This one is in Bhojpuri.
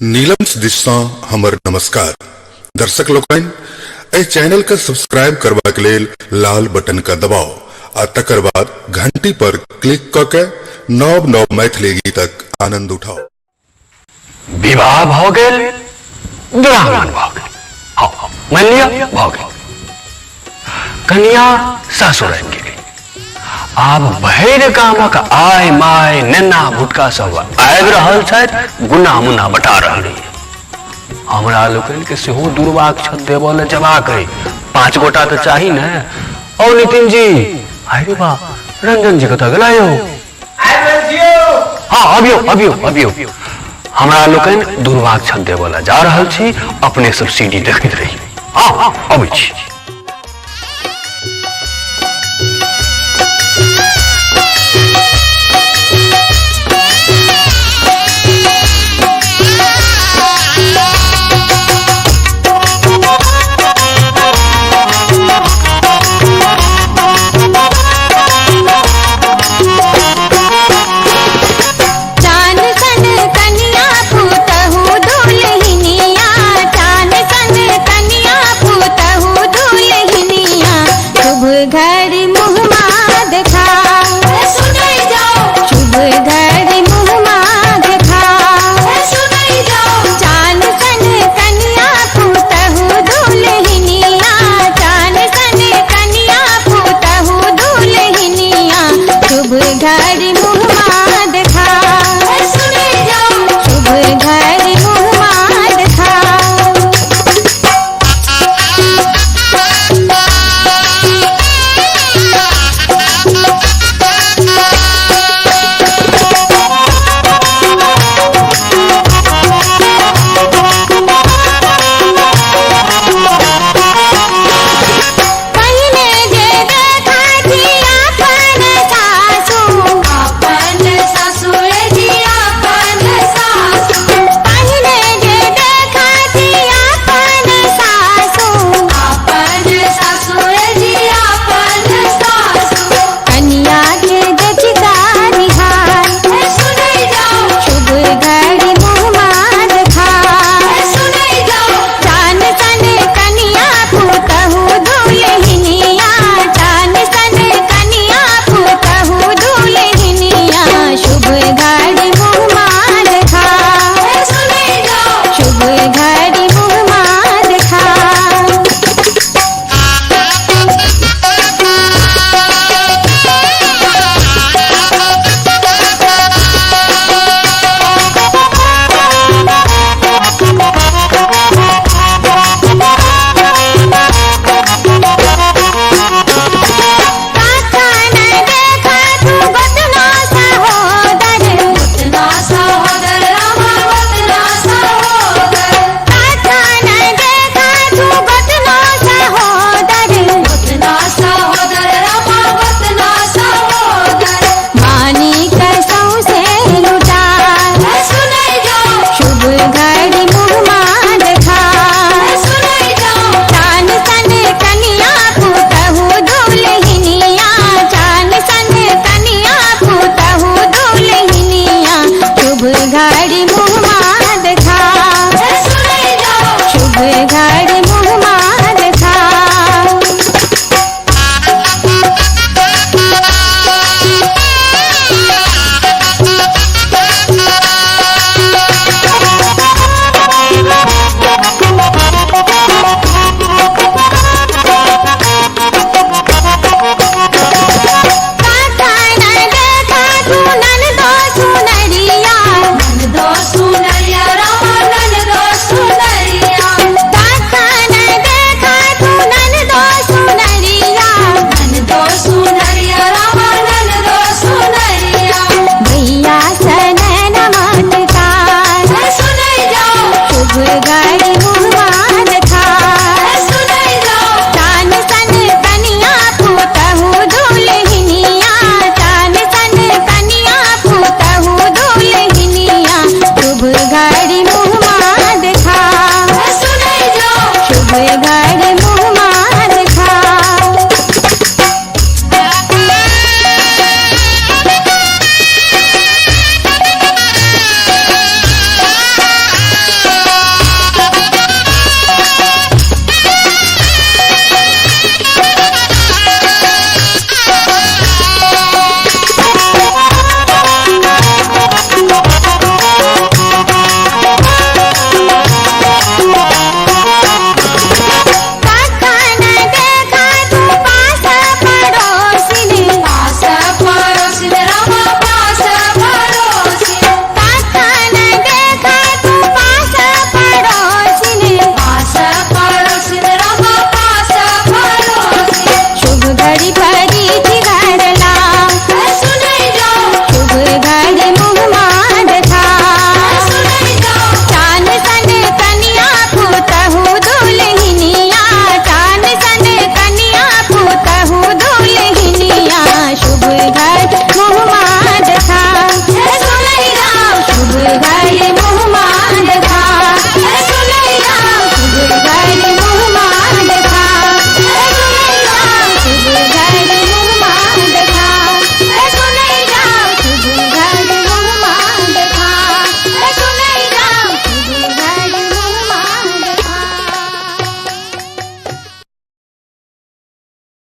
नीलम दिशा हमर नमस्कार दर्शक लोकन ए चैनल का सब्सक्राइब करबा के लेल लाल बटन का दबाओ आ तकर बाद घंटी पर क्लिक करके नव नव मैथिली गीतक आनंद उठाओ। विवाह भ गेल, दुरागमन भ गेल, हाँ मान लिया भ गेल। कन्या सासुर आबि गेलै। आब भरि गामक आय माय नेना भुटका सब आबि रहल छथि, गुना मुना बटा रहल है। हमरा लोकनि के सेहो दुर्वाक छत देबऽ ले जबाक है। 5 गोटा तो चाही ने। ओ नितिन जी, अरे वाह, रंजन जी कतऽ गेला यौ? हाँ अबियो अबियो अबियो। हमरा लोकनि दुर्वाक छत देबऽ ले जा रहल छी, अपने सब सीडी देखैत रही। हाँ हाँ अबै छी।